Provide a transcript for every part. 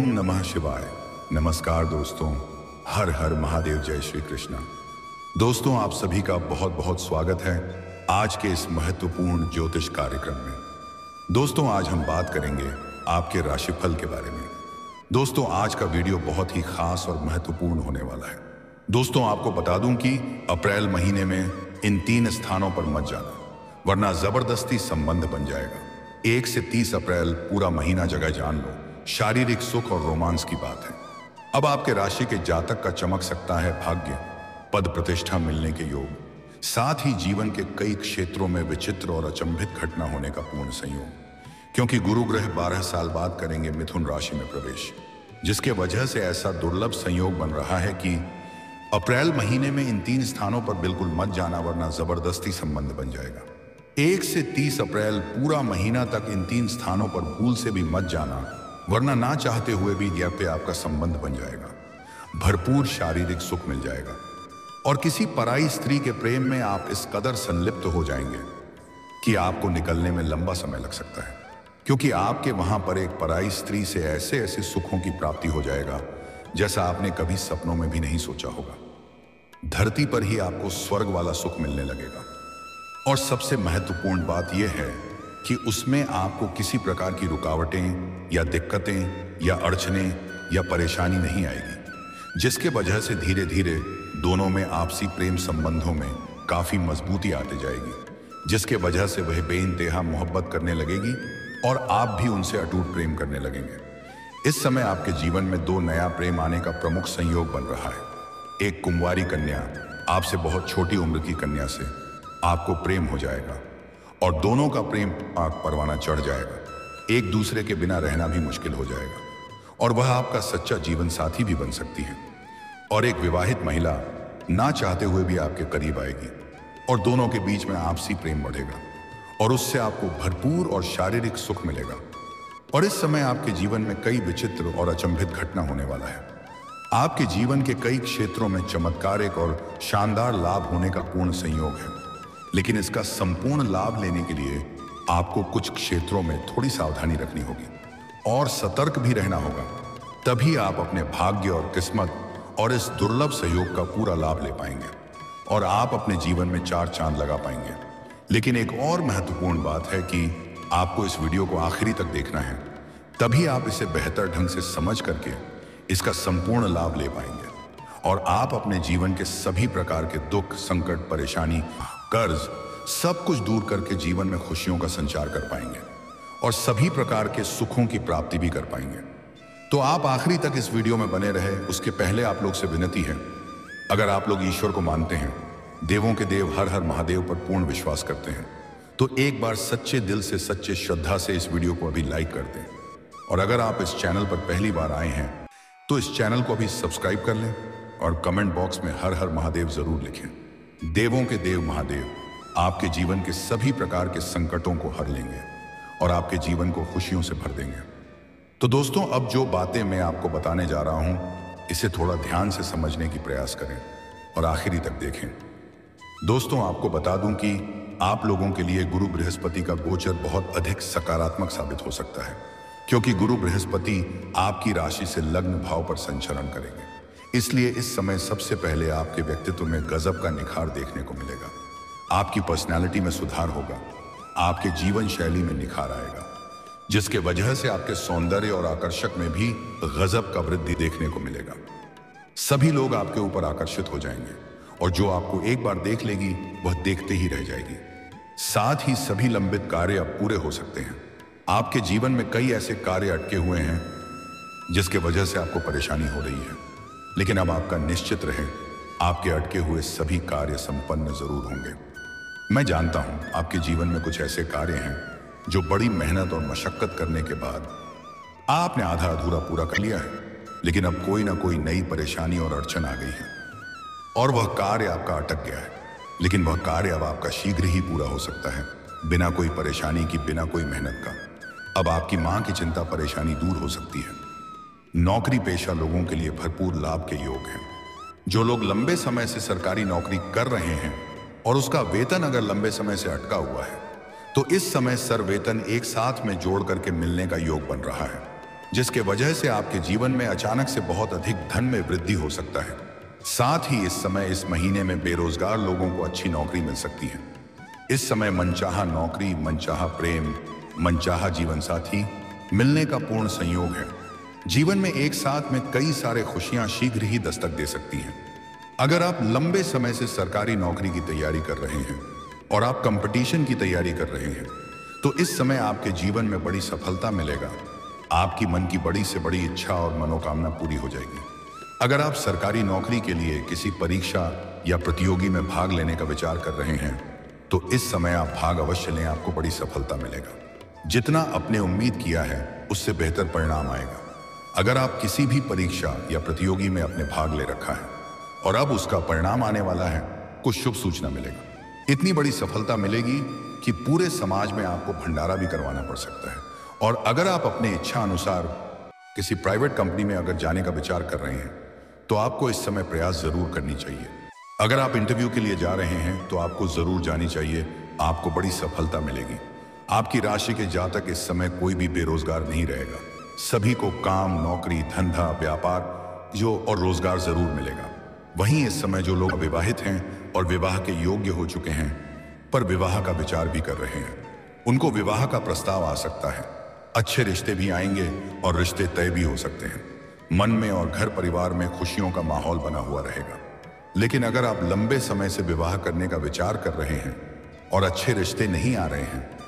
ओम नमः शिवाय। नमस्कार दोस्तों, हर हर महादेव, जय श्री कृष्ण। दोस्तों, आप सभी का बहुत बहुत स्वागत है आज के इस महत्वपूर्ण ज्योतिष कार्यक्रम में। दोस्तों, आज हम बात करेंगे आपके राशिफल के बारे में। दोस्तों, आज का वीडियो बहुत ही खास और महत्वपूर्ण होने वाला है। दोस्तों, आपको बता दूं कि अप्रैल महीने में इन 3 स्थानों पर मत जाना, वरना जबरदस्ती संबंध बन जाएगा। 1 से 30 अप्रैल पूरा महीना जगह जान लो, शारीरिक सुख और रोमांस की बात है। अब आपके राशि के जातक का चमक सकता है भाग्य, पद प्रतिष्ठा मिलने के योग, साथ ही जीवन के कई क्षेत्रों में विचित्र और अचंभित घटना होने का पूर्ण संयोग। क्योंकि गुरु ग्रह 12 साल बाद करेंगे मिथुन राशि में प्रवेश, जिसके वजह से ऐसा दुर्लभ संयोग बन रहा है कि अप्रैल महीने में इन 3 स्थानों पर बिल्कुल मत जाना, वरना जबरदस्ती संबंध बन जाएगा। 1 से 30 अप्रैल पूरा महीना तक इन 3 स्थानों पर भूल से भी मत जाना, वरना ना चाहते हुए भी यह पे आपका संबंध बन जाएगा। भरपूर शारीरिक सुख मिल जाएगा और किसी पराई स्त्री के प्रेम में आप इस कदर संलिप्त हो जाएंगे कि आपको निकलने में लंबा समय लग सकता है, क्योंकि आपके वहां पर एक पराई स्त्री से ऐसे ऐसे सुखों की प्राप्ति हो जाएगा जैसा आपने कभी सपनों में भी नहीं सोचा होगा। धरती पर ही आपको स्वर्ग वाला सुख मिलने लगेगा। और सबसे महत्वपूर्ण बात यह है कि उसमें आपको किसी प्रकार की रुकावटें या दिक्कतें या अड़चने या परेशानी नहीं आएगी, जिसके वजह से धीरे धीरे दोनों में आपसी प्रेम संबंधों में काफी मजबूती आती जाएगी, जिसके वजह से वह बेइंतहा मोहब्बत करने लगेगी और आप भी उनसे अटूट प्रेम करने लगेंगे। इस समय आपके जीवन में 2 नया प्रेम आने का प्रमुख संयोग बन रहा है। एक कुंवारी कन्या, आपसे बहुत छोटी उम्र की कन्या से आपको प्रेम हो जाएगा और दोनों का प्रेम आग परवाना चढ़ जाएगा। एक दूसरे के बिना रहना भी मुश्किल हो जाएगा और वह आपका सच्चा जीवन साथी भी बन सकती है। और एक विवाहित महिला ना चाहते हुए भी आपके करीब आएगी और दोनों के बीच में आपसी प्रेम बढ़ेगा और उससे आपको भरपूर और शारीरिक सुख मिलेगा। और इस समय आपके जीवन में कई विचित्र और अचंभित घटना होने वाला है। आपके जीवन के कई क्षेत्रों में चमत्कारिक और शानदार लाभ होने का पूर्ण संयोग है, लेकिन इसका संपूर्ण लाभ लेने के लिए आपको कुछ क्षेत्रों में थोड़ी सावधानी रखनी होगी और सतर्क भी रहना होगा। तभी आप अपने भाग्य और किस्मत और इस दुर्लभ सहयोग का पूरा लाभ ले पाएंगे और आप अपने जीवन में 4 चांद लगा पाएंगे। लेकिन एक और महत्वपूर्ण बात है कि आपको इस वीडियो को आखिरी तक देखना है, तभी आप इसे बेहतर ढंग से समझ करके इसका संपूर्ण लाभ ले पाएंगे और आप अपने जीवन के सभी प्रकार के दुख, संकट, परेशानी, कर्ज, सब कुछ दूर करके जीवन में खुशियों का संचार कर पाएंगे और सभी प्रकार के सुखों की प्राप्ति भी कर पाएंगे। तो आप आखिरी तक इस वीडियो में बने रहे। उसके पहले आप लोग से विनती है, अगर आप लोग ईश्वर को मानते हैं, देवों के देव हर हर महादेव पर पूर्ण विश्वास करते हैं, तो एक बार सच्चे दिल से, सच्चे श्रद्धा से इस वीडियो को अभी लाइक कर दें। और अगर आप इस चैनल पर पहली बार आए हैं तो इस चैनल को अभी सब्सक्राइब कर लें और कमेंट बॉक्स में हर हर महादेव जरूर लिखें। देवों के देव महादेव आपके जीवन के सभी प्रकार के संकटों को हर लेंगे और आपके जीवन को खुशियों से भर देंगे। तो दोस्तों, अब जो बातें मैं आपको बताने जा रहा हूं, इसे थोड़ा ध्यान से समझने की प्रयास करें और आखिरी तक देखें। दोस्तों, आपको बता दूं कि आप लोगों के लिए गुरु बृहस्पति का गोचर बहुत अधिक सकारात्मक साबित हो सकता है, क्योंकि गुरु बृहस्पति आपकी राशि से लग्न भाव पर संचरण करेंगे। इसलिए इस समय सबसे पहले आपके व्यक्तित्व में गजब का निखार देखने को मिलेगा। आपकी पर्सनैलिटी में सुधार होगा, आपके जीवन शैली में निखार आएगा, जिसके वजह से आपके सौंदर्य और आकर्षक में भी गजब का वृद्धि देखने को मिलेगा। सभी लोग आपके ऊपर आकर्षित हो जाएंगे और जो आपको एक बार देख लेगी वह देखते ही रह जाएगी। साथ ही सभी लंबित कार्य अब पूरे हो सकते हैं। आपके जीवन में कई ऐसे कार्य अटके हुए हैं जिसके वजह से आपको परेशानी हो रही है, लेकिन अब आपका निश्चित रहे, आपके अटके हुए सभी कार्य संपन्न जरूर होंगे। मैं जानता हूं आपके जीवन में कुछ ऐसे कार्य हैं जो बड़ी मेहनत और मशक्कत करने के बाद आपने आधा अधूरा पूरा कर लिया है, लेकिन अब कोई ना कोई नई परेशानी और अड़चन आ गई है और वह कार्य आपका अटक गया है। लेकिन वह कार्य अब आपका शीघ्र ही पूरा हो सकता है, बिना कोई परेशानी की, बिना कोई मेहनत का। अब आपकी मां की चिंता परेशानी दूर हो सकती है। नौकरी पेशा लोगों के लिए भरपूर लाभ के योग हैं। जो लोग लंबे समय से सरकारी नौकरी कर रहे हैं और उसका वेतन अगर लंबे समय से अटका हुआ है, तो इस समय सर वेतन एक साथ में जोड़ करके मिलने का योग बन रहा है। जिसके वजह से आपके जीवन में अचानक से बहुत अधिक धन में वृद्धि हो सकता है। साथ ही इस समय इस महीने में बेरोजगार लोगों को अच्छी नौकरी मिल सकती है। इस समय मनचाहा नौकरी, मनचाहा प्रेम, मनचाहा जीवन साथी मिलने का पूर्ण संयोग है। जीवन में एक साथ में कई सारे खुशियां शीघ्र ही दस्तक दे सकती हैं। अगर आप लंबे समय से सरकारी नौकरी की तैयारी कर रहे हैं और आप कंपटीशन की तैयारी कर रहे हैं, तो इस समय आपके जीवन में बड़ी सफलता मिलेगा। आपकी मन की बड़ी से बड़ी इच्छा और मनोकामना पूरी हो जाएगी। अगर आप सरकारी नौकरी के लिए किसी परीक्षा या प्रतियोगी में भाग लेने का विचार कर रहे हैं, तो इस समय आप भाग अवश्य लें, आपको बड़ी सफलता मिलेगा। जितना आपने उम्मीद किया है उससे बेहतर परिणाम आएगा। अगर आप किसी भी परीक्षा या प्रतियोगी में अपने भाग ले रखा है और अब उसका परिणाम आने वाला है, कुछ शुभ सूचना मिलेगा। इतनी बड़ी सफलता मिलेगी कि पूरे समाज में आपको भंडारा भी करवाना पड़ सकता है। और अगर आप अपने इच्छा अनुसार किसी प्राइवेट कंपनी में अगर जाने का विचार कर रहे हैं, तो आपको इस समय प्रयास जरूर करनी चाहिए। अगर आप इंटरव्यू के लिए जा रहे हैं तो आपको जरूर जानी चाहिए, आपको बड़ी सफलता मिलेगी। आपकी राशि के जातक इस समय कोई भी बेरोजगार नहीं रहेगा। सभी को काम, नौकरी, धंधा, व्यापार और रोजगार जरूर मिलेगा। वहीं इस समय जो लोग अविवाहित हैं और विवाह के योग्य हो चुके हैं पर विवाह का विचार भी कर रहे हैं, उनको विवाह का प्रस्ताव आ सकता है। अच्छे रिश्ते भी आएंगे और रिश्ते तय भी हो सकते हैं। मन में और घर परिवार में खुशियों का माहौल बना हुआ रहेगा। लेकिन अगर आप लंबे समय से विवाह करने का विचार कर रहे हैं और अच्छे रिश्ते नहीं आ रहे हैं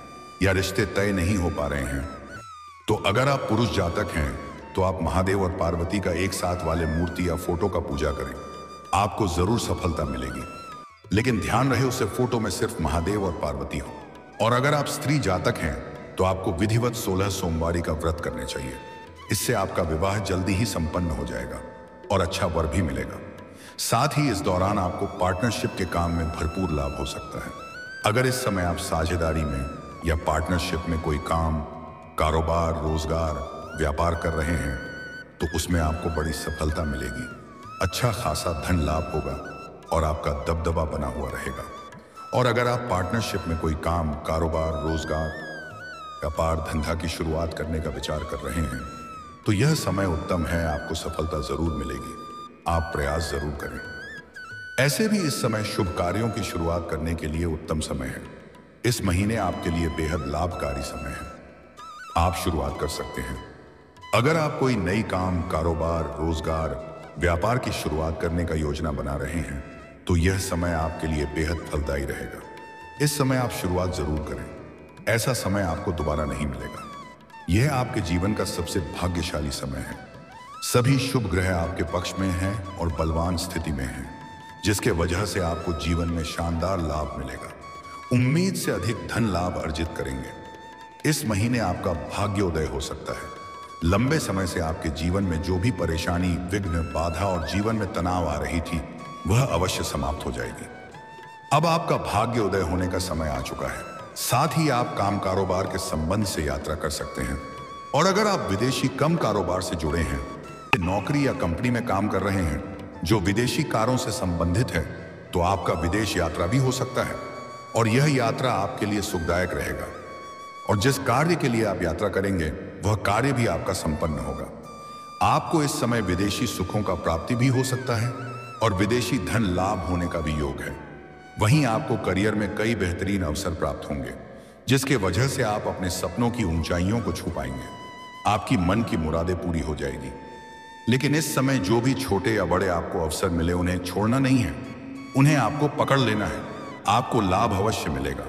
या रिश्ते तय नहीं हो पा रहे हैं, तो अगर आप पुरुष जातक हैं तो आप महादेव और पार्वती का एक साथ वाले मूर्ति या फोटो का पूजा करें, आपको जरूर सफलता मिलेगी। लेकिन ध्यान रहे उसे फोटो में सिर्फ महादेव और पार्वती हो। और अगर आप स्त्री जातक हैं तो आपको विधिवत 16 सोमवारी का व्रत करने चाहिए। इससे आपका विवाह जल्दी ही संपन्न हो जाएगा और अच्छा वर भी मिलेगा। साथ ही इस दौरान आपको पार्टनरशिप के काम में भरपूर लाभ हो सकता है। अगर इस समय आप साझेदारी में या पार्टनरशिप में कोई काम, कारोबार, रोजगार, व्यापार कर रहे हैं, तो उसमें आपको बड़ी सफलता मिलेगी। अच्छा खासा धन लाभ होगा और आपका दबदबा बना हुआ रहेगा। और अगर आप पार्टनरशिप में कोई काम, कारोबार, रोजगार, व्यापार, धंधा की शुरुआत करने का विचार कर रहे हैं, तो यह समय उत्तम है, आपको सफलता जरूर मिलेगी। आप प्रयास जरूर करें। ऐसे भी इस समय शुभ कार्यों की शुरुआत करने के लिए उत्तम समय है। इस महीने आपके लिए बेहद लाभकारी समय है। आप शुरुआत कर सकते हैं। अगर आप कोई नई काम, कारोबार, रोजगार, व्यापार की शुरुआत करने का योजना बना रहे हैं, तो यह समय आपके लिए बेहद फलदायी रहेगा। इस समय आप शुरुआत जरूर करें। ऐसा समय आपको दोबारा नहीं मिलेगा। यह आपके जीवन का सबसे भाग्यशाली समय है। सभी शुभ ग्रह आपके पक्ष में हैं और बलवान स्थिति में हैं, जिसके वजह से आपको जीवन में शानदार लाभ मिलेगा। उम्मीद से अधिक धन लाभ अर्जित करेंगे। इस महीने आपका भाग्योदय हो सकता है। लंबे समय से आपके जीवन में जो भी परेशानी, विघ्न, बाधा और जीवन में तनाव आ रही थी, वह अवश्य समाप्त हो जाएगी। अब आपका भाग्योदय होने का समय आ चुका है। साथ ही आप काम, कारोबार के संबंध से यात्रा कर सकते हैं। और अगर आप विदेशी कम कारोबार से जुड़े हैं, नौकरी या कंपनी में काम कर रहे हैं जो विदेशी कारों से संबंधित है, तो आपका विदेश यात्रा भी हो सकता है और यह यात्रा आपके लिए सुखदायक रहेगा। और जिस कार्य के लिए आप यात्रा करेंगे, वह कार्य भी आपका संपन्न होगा। आपको इस समय विदेशी सुखों का प्राप्ति भी हो सकता है और विदेशी धन लाभ होने का भी योग है। वहीं आपको करियर में कई बेहतरीन अवसर प्राप्त होंगे, जिसके वजह से आप अपने सपनों की ऊंचाइयों को छू पाएंगे। आपकी मन की मुरादें पूरी हो जाएगी। लेकिन इस समय जो भी छोटे या बड़े आपको अवसर मिले, उन्हें छोड़ना नहीं है, उन्हें आपको पकड़ लेना है। आपको लाभ अवश्य मिलेगा।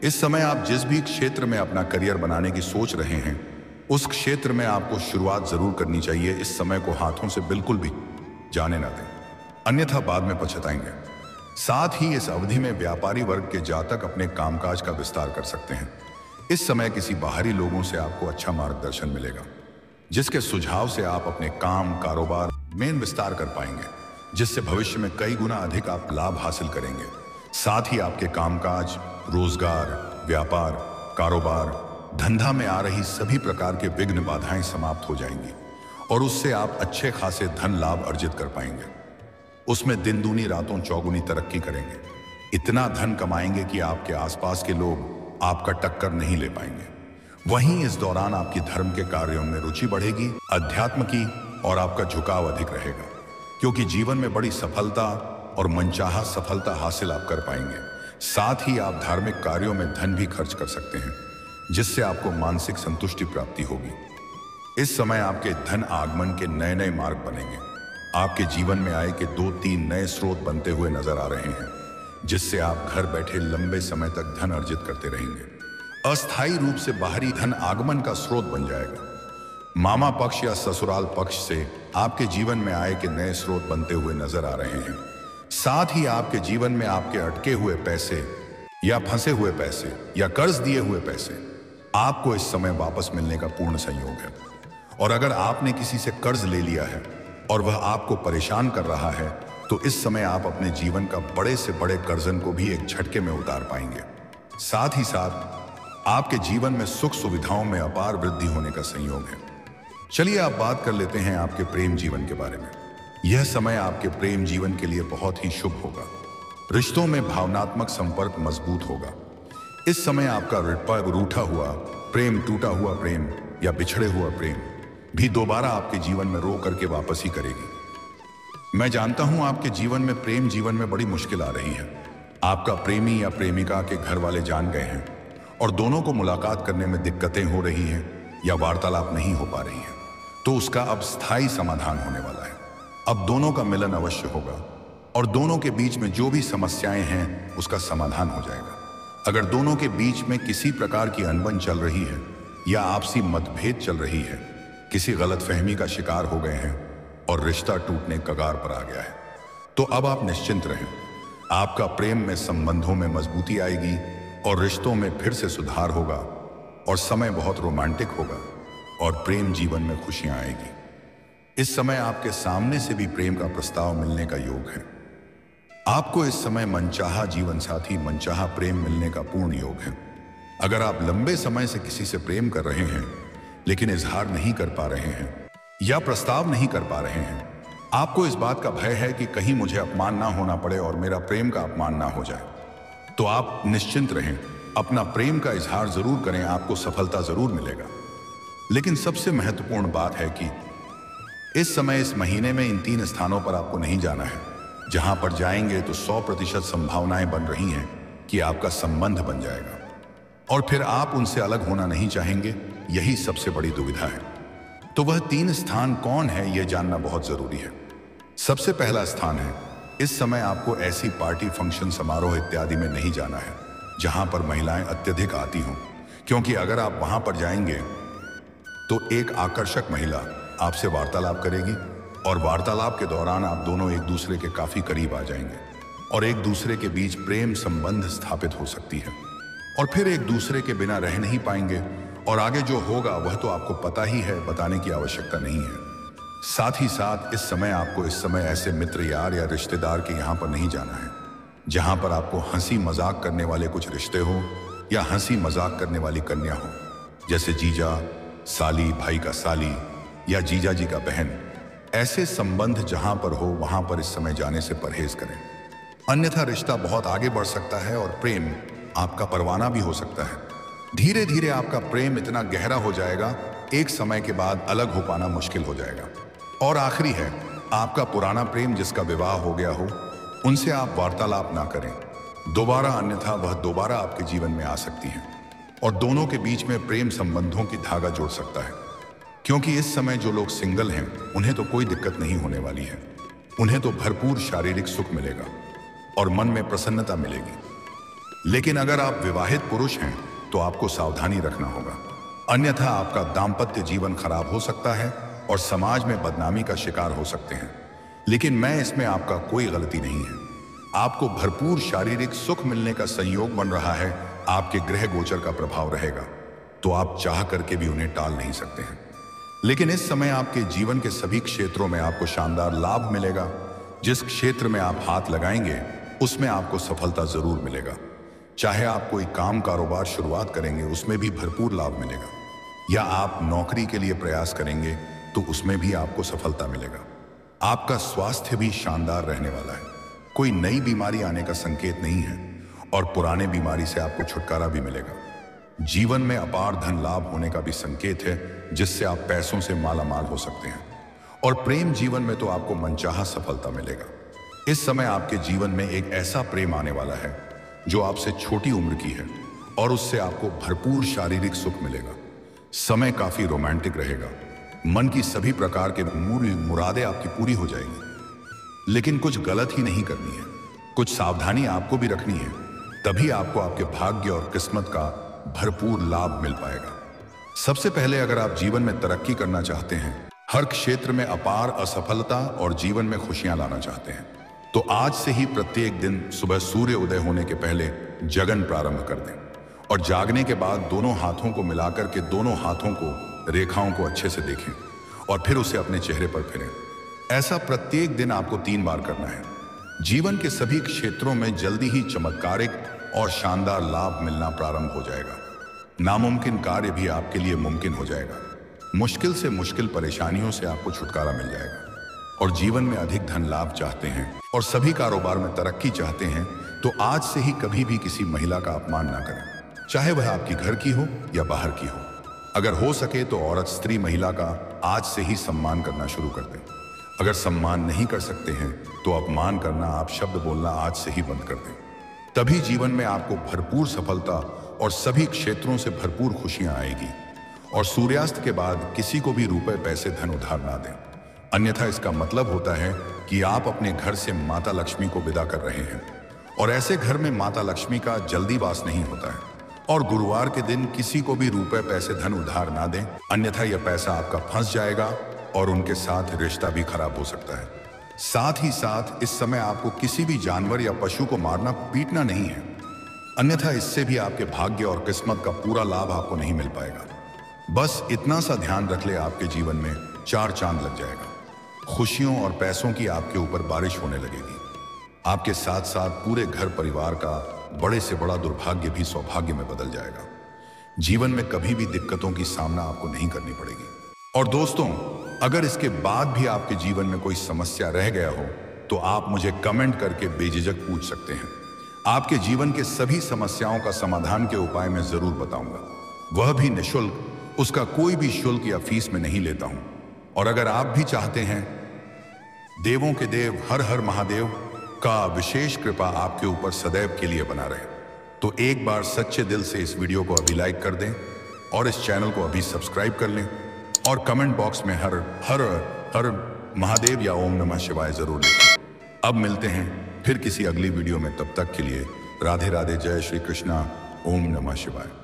इस समय आप जिस भी क्षेत्र में अपना करियर बनाने की सोच रहे हैं, उस क्षेत्र में आपको शुरुआत जरूर करनी चाहिए। इस समय को हाथों से बिल्कुल भी जाने ना दें, अन्यथा बाद में पछताएंगे। साथ ही इस अवधि में व्यापारी वर्ग के जातक अपने कामकाज का विस्तार कर सकते हैं। इस समय किसी बाहरी लोगों से आपको अच्छा मार्गदर्शन मिलेगा, जिसके सुझाव से आप अपने काम, कारोबार में विस्तार कर पाएंगे, जिससे भविष्य में कई गुना अधिक आप लाभ हासिल करेंगे। साथ ही आपके कामकाज, रोजगार, व्यापार, कारोबार, धंधा में आ रही सभी प्रकार के विघ्न, बाधाएं समाप्त हो जाएंगी और उससे आप अच्छे खासे धन लाभ अर्जित कर पाएंगे। उसमें दिन दूनी रातों चौगुनी तरक्की करेंगे। इतना धन कमाएंगे कि आपके आसपास के लोग आपका टक्कर नहीं ले पाएंगे। वहीं इस दौरान आपकी धर्म के कार्यों में रुचि बढ़ेगी, अध्यात्म की, और आपका झुकाव अधिक रहेगा, क्योंकि जीवन में बड़ी सफलता और मनचाहा सफलता हासिल आप कर पाएंगे। साथ ही आप धार्मिक कार्यों में धन भी खर्च कर सकते हैं, जिससे आपको मानसिक संतुष्टि प्राप्ति होगी। इस समय आपके धन आगमन के नए नए मार्ग बनेंगे। आपके जीवन में आय के 2-3 नए स्रोत बनते हुए नजर आ रहे हैं, जिससे आप घर बैठे लंबे समय तक धन अर्जित करते रहेंगे। अस्थायी रूप से बाहरी धन आगमन का स्रोत बन जाएगा। मामा पक्ष या ससुराल पक्ष से आपके जीवन में आय के नए स्रोत बनते हुए नजर आ रहे हैं। साथ ही आपके जीवन में आपके अटके हुए पैसे या फंसे हुए पैसे या कर्ज दिए हुए पैसे आपको इस समय वापस मिलने का पूर्ण संयोग है। और अगर आपने किसी से कर्ज ले लिया है और वह आपको परेशान कर रहा है, तो इस समय आप अपने जीवन का बड़े से बड़े कर्जन को भी एक झटके में उतार पाएंगे। साथ ही साथ आपके जीवन में सुख सुविधाओं में अपार वृद्धि होने का संयोग है। चलिए आप बात कर लेते हैं आपके प्रेम जीवन के बारे में। यह समय आपके प्रेम जीवन के लिए बहुत ही शुभ होगा। रिश्तों में भावनात्मक संपर्क मजबूत होगा। इस समय आपका रूठा हुआ प्रेम, टूटा हुआ प्रेम या बिछड़े हुआ प्रेम भी दोबारा आपके जीवन में रो करके वापस ही करेगी। मैं जानता हूं आपके जीवन में प्रेम जीवन में बड़ी मुश्किल आ रही है। आपका प्रेमी या प्रेमिका के घर वाले जान गए हैं और दोनों को मुलाकात करने में दिक्कतें हो रही हैं या वार्तालाप नहीं हो पा रही है, तो उसका अब स्थायी समाधान होने वाला है। अब दोनों का मिलन अवश्य होगा और दोनों के बीच में जो भी समस्याएं हैं उसका समाधान हो जाएगा। अगर दोनों के बीच में किसी प्रकार की अनबन चल रही है या आपसी मतभेद चल रही है, किसी गलतफहमी का शिकार हो गए हैं और रिश्ता टूटने कगार पर आ गया है, तो अब आप निश्चिंत रहें। आपका प्रेम में संबंधों में मजबूती आएगी और रिश्तों में फिर से सुधार होगा और समय बहुत रोमांटिक होगा और प्रेम जीवन में खुशियां आएगी। इस समय आपके सामने से भी प्रेम का प्रस्ताव मिलने का योग है। आपको इस समय मनचाहा जीवन साथी, मनचाहा प्रेम मिलने का पूर्ण योग है। अगर आप लंबे समय से किसी से प्रेम कर रहे हैं लेकिन इजहार नहीं कर पा रहे हैं या प्रस्ताव नहीं कर पा रहे हैं, आपको इस बात का भय है कि कहीं मुझे अपमान ना होना पड़े और मेरा प्रेम का अपमान ना हो जाए, तो आप निश्चिंत रहें। अपना प्रेम का इजहार जरूर करें, आपको सफलता जरूर मिलेगा। लेकिन सबसे महत्वपूर्ण बात है कि इस समय इस महीने में इन 3 स्थानों पर आपको नहीं जाना है। जहां पर जाएंगे तो 100% संभावनाएं बन रही हैं कि आपका संबंध बन जाएगा और फिर आप उनसे अलग होना नहीं चाहेंगे। यही सबसे बड़ी दुविधा है। तो वह 3 स्थान कौन है, यह जानना बहुत जरूरी है। सबसे पहला स्थान है, इस समय आपको ऐसी पार्टी, फंक्शन, समारोह इत्यादि में नहीं जाना है जहां पर महिलाएं अत्यधिक आती हों, क्योंकि अगर आप वहां पर जाएंगे तो एक आकर्षक महिला आपसे वार्तालाप करेगी और वार्तालाप के दौरान आप दोनों एक दूसरे के काफी करीब आ जाएंगे और एक दूसरे के बीच प्रेम संबंध स्थापित हो सकती है और फिर एक दूसरे के बिना रह नहीं पाएंगे और आगे जो होगा वह तो आपको पता ही है, बताने की आवश्यकता नहीं है। साथ ही साथ इस समय आपको ऐसे मित्र, यार या रिश्तेदार के यहाँ पर नहीं जाना है जहां पर आपको हंसी मजाक करने वाले कुछ रिश्ते हो या हंसी मजाक करने वाली कन्या हो, जैसे जीजा, साली, भाई का साली या जीजा जी का बहन। ऐसे संबंध जहां पर हो वहां पर इस समय जाने से परहेज करें, अन्यथा रिश्ता बहुत आगे बढ़ सकता है और प्रेम आपका परवाना भी हो सकता है। धीरे धीरे आपका प्रेम इतना गहरा हो जाएगा, एक समय के बाद अलग हो पाना मुश्किल हो जाएगा। और आखिरी है, आपका पुराना प्रेम जिसका विवाह हो गया हो, उनसे आप वार्तालाप ना करें दोबारा, अन्यथा वह दोबारा आपके जीवन में आ सकती है और दोनों के बीच में प्रेम संबंधों की धागा जोड़ सकता है। क्योंकि इस समय जो लोग सिंगल हैं उन्हें तो कोई दिक्कत नहीं होने वाली है। उन्हें तो भरपूर शारीरिक सुख मिलेगा और मन में प्रसन्नता मिलेगी। लेकिन अगर आप विवाहित पुरुष हैं तो आपको सावधानी रखना होगा, अन्यथा आपका दाम्पत्य जीवन खराब हो सकता है और समाज में बदनामी का शिकार हो सकते हैं। लेकिन मैं इसमें आपका कोई गलती नहीं है। आपको भरपूर शारीरिक सुख मिलने का संयोग बन रहा है, आपके ग्रह गोचर का प्रभाव रहेगा, तो आप चाह करके भी उन्हें टाल नहीं सकते हैं। लेकिन इस समय आपके जीवन के सभी क्षेत्रों में आपको शानदार लाभ मिलेगा। जिस क्षेत्र में आप हाथ लगाएंगे उसमें आपको सफलता जरूर मिलेगा। चाहे आप कोई काम, कारोबार शुरुआत करेंगे उसमें भी भरपूर लाभ मिलेगा, या आप नौकरी के लिए प्रयास करेंगे तो उसमें भी आपको सफलता मिलेगा। आपका स्वास्थ्य भी शानदार रहने वाला है। कोई नई बीमारी आने का संकेत नहीं है और पुराने बीमारी से आपको छुटकारा भी मिलेगा। जीवन में अपार धन लाभ होने का भी संकेत है, जिससे आप पैसों से माला माल हो सकते हैं। और प्रेम जीवन में तो आपको मनचाहा सफलता मिलेगा। इस समय आपके जीवन में एक ऐसा प्रेम आने वाला है जो आपसे छोटी उम्र की है और उससे आपको भरपूर शारीरिक सुख मिलेगा। समय काफी रोमांटिक रहेगा। मन की सभी प्रकार के मुरादें आपकी पूरी हो जाएंगी। लेकिन कुछ गलत ही नहीं करनी है, कुछ सावधानी आपको भी रखनी है, तभी आपको आपके भाग्य और किस्मत का भरपूर लाभ मिल पाएगा। सबसे पहले अगर आप जीवन में तरक्की करना चाहते हैं, हर क्षेत्र में अपार असफलता और जीवन में खुशियां लाना चाहते हैं, तो आज से ही प्रत्येक दिन सुबह सूर्य उदय होने के पहले जगन प्रारंभ कर दें और जागने के बाद दोनों हाथों को मिलाकर के दोनों हाथों को रेखाओं को अच्छे से देखें और फिर उसे अपने चेहरे पर फिरें। ऐसा प्रत्येक दिन आपको 3 बार करना है। जीवन के सभी क्षेत्रों में जल्दी ही चमत्कारिक और शानदार लाभ मिलना प्रारंभ हो जाएगा। नामुमकिन कार्य भी आपके लिए मुमकिन हो जाएगा। मुश्किल से मुश्किल परेशानियों से आपको छुटकारा मिल जाएगा। और जीवन में अधिक धन लाभ चाहते हैं और सभी कारोबार में तरक्की चाहते हैं, तो आज से ही कभी भी किसी महिला का अपमान ना करें, चाहे वह आपकी घर की हो या बाहर की हो। अगर हो सके तो औरत स्त्री महिला का आज से ही सम्मान करना शुरू कर दें। अगर सम्मान नहीं कर सकते हैं तो अपमान करना, आप शब्द बोलना आज से ही बंद कर दें। तभी जीवन में आपको भरपूर सफलता और सभी क्षेत्रों से भरपूर खुशियां आएगी। और सूर्यास्त के बाद किसी को भी रुपए पैसे धन उधार ना दें, अन्यथा इसका मतलब होता है कि आप अपने घर से माता लक्ष्मी को विदा कर रहे हैं। और ऐसे घर में माता लक्ष्मी का जल्दी वास नहीं होता है। और गुरुवार के दिन किसी को भी रुपए पैसे धन उधार ना दें, अन्यथा यह पैसा आपका फंस जाएगा और उनके साथ रिश्ता भी खराब हो सकता है। साथ ही साथ इस समय आपको किसी भी जानवर या पशु को मारना पीटना नहीं है, अन्यथा इससे भी आपके भाग्य और किस्मत का पूरा लाभ आपको नहीं मिल पाएगा। बस इतना सा ध्यान रख ले, आपके जीवन में 4 चांद लग जाएगा। खुशियों और पैसों की आपके ऊपर बारिश होने लगेगी। आपके साथ साथ पूरे घर परिवार का बड़े से बड़ा दुर्भाग्य भी सौभाग्य में बदल जाएगा। जीवन में कभी भी दिक्कतों की सामना आपको नहीं करनी पड़ेगी। और दोस्तों, अगर इसके बाद भी आपके जीवन में कोई समस्या रह गया हो तो आप मुझे कमेंट करके बेझिझक पूछ सकते हैं। आपके जीवन के सभी समस्याओं का समाधान के उपाय मैं जरूर बताऊंगा, वह भी निःशुल्क। उसका कोई भी शुल्क या फीस में नहीं लेता हूं। और अगर आप भी चाहते हैं देवों के देव हर हर महादेव का विशेष कृपा आपके ऊपर सदैव के लिए बना रहे, तो एक बार सच्चे दिल से इस वीडियो को अभी लाइक कर दें और इस चैनल को अभी सब्सक्राइब कर लें और कमेंट बॉक्स में हर हर हर महादेव या ओम नमः शिवाय जरूर लिखें। अब मिलते हैं फिर किसी अगली वीडियो में, तब तक के लिए राधे राधे, जय श्री कृष्णा, ओम नमः शिवाय।